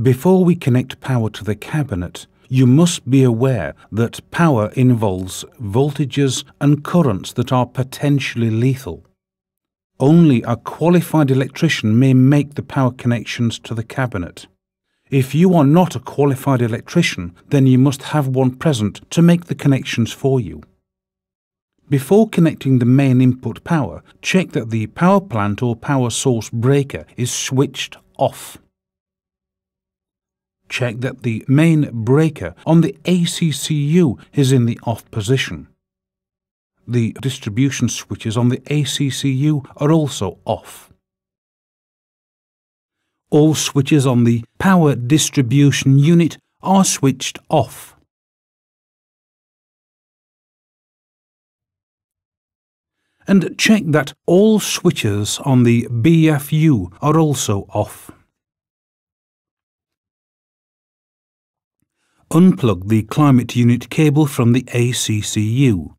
Before we connect power to the cabinet, you must be aware that power involves voltages and currents that are potentially lethal. Only a qualified electrician may make the power connections to the cabinet. If you are not a qualified electrician, then you must have one present to make the connections for you. Before connecting the main input power, check that the power plant or power source breaker is switched off. Check that the main breaker on the ACCU is in the off position. The distribution switches on the ACCU are also off. All switches on the power distribution unit are switched off. And check that all switches on the BFU are also off. Unplug the climate unit cable from the ACCU.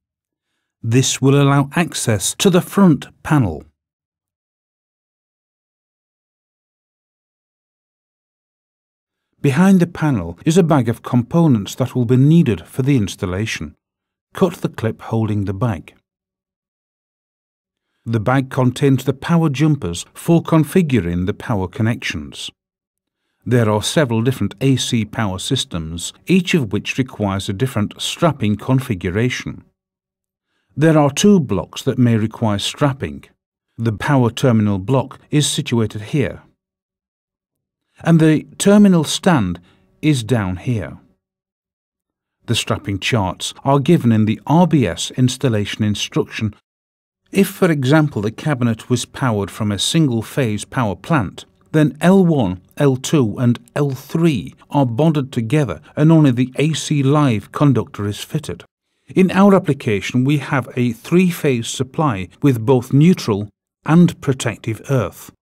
This will allow access to the front panel. Behind the panel is a bag of components that will be needed for the installation. Cut the clip holding the bag. The bag contains the power jumpers for configuring the power connections. There are several different AC power systems, each of which requires a different strapping configuration. There are two blocks that may require strapping. The power terminal block is situated here, and the terminal stand is down here. The strapping charts are given in the RBS installation instruction. If, for example, the cabinet was powered from a single-phase power plant, then L1, L2 and L3 are bonded together and only the AC live conductor is fitted. In our application, we have a three-phase supply with both neutral and protective earth.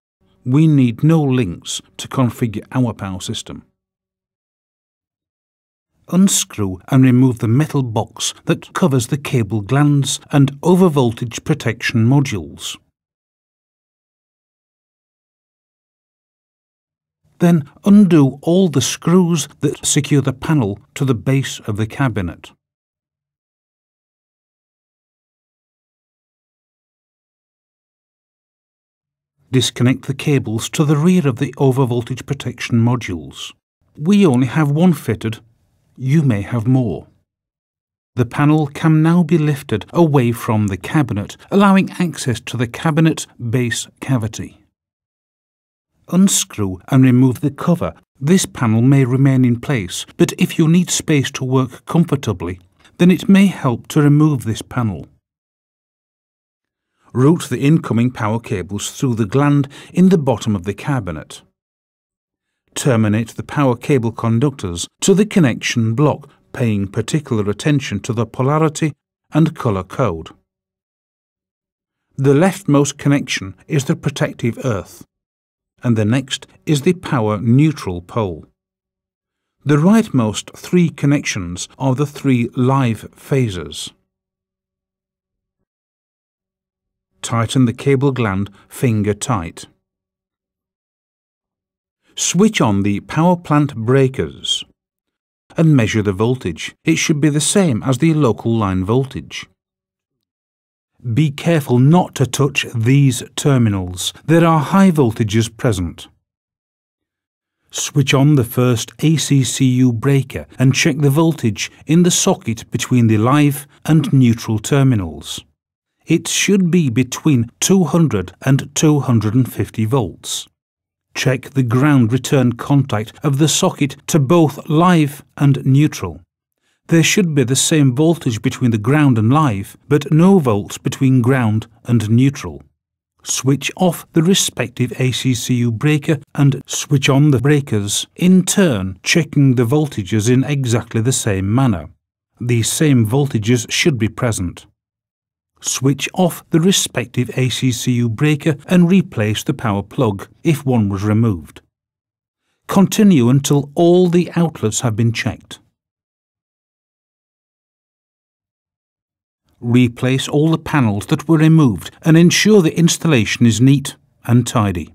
We need no links to configure our power system. Unscrew and remove the metal box that covers the cable glands and overvoltage protection modules. Then undo all the screws that secure the panel to the base of the cabinet. Disconnect the cables to the rear of the overvoltage protection modules. We only have one fitted. You may have more. The panel can now be lifted away from the cabinet, allowing access to the cabinet base cavity. Unscrew and remove the cover. This panel may remain in place, but if you need space to work comfortably, then it may help to remove this panel. Route the incoming power cables through the gland in the bottom of the cabinet. Terminate the power cable conductors to the connection block, paying particular attention to the polarity and colour code. The leftmost connection is the protective earth, and the next is the power neutral pole. The rightmost three connections are the three live phases. Tighten the cable gland finger tight. Switch on the power plant breakers and measure the voltage. It should be the same as the local line voltage. Be careful not to touch these terminals. There are high voltages present. Switch on the first ACCU breaker and check the voltage in the socket between the live and neutral terminals. It should be between 200 and 250 volts. Check the ground return contact of the socket to both live and neutral. There should be the same voltage between the ground and live, but no volts between ground and neutral. Switch off the respective ACCU breaker and switch on the breakers, in turn checking the voltages in exactly the same manner. These same voltages should be present. Switch off the respective ACCU breaker and replace the power plug if one was removed. Continue until all the outlets have been checked. Replace all the panels that were removed and ensure the installation is neat and tidy.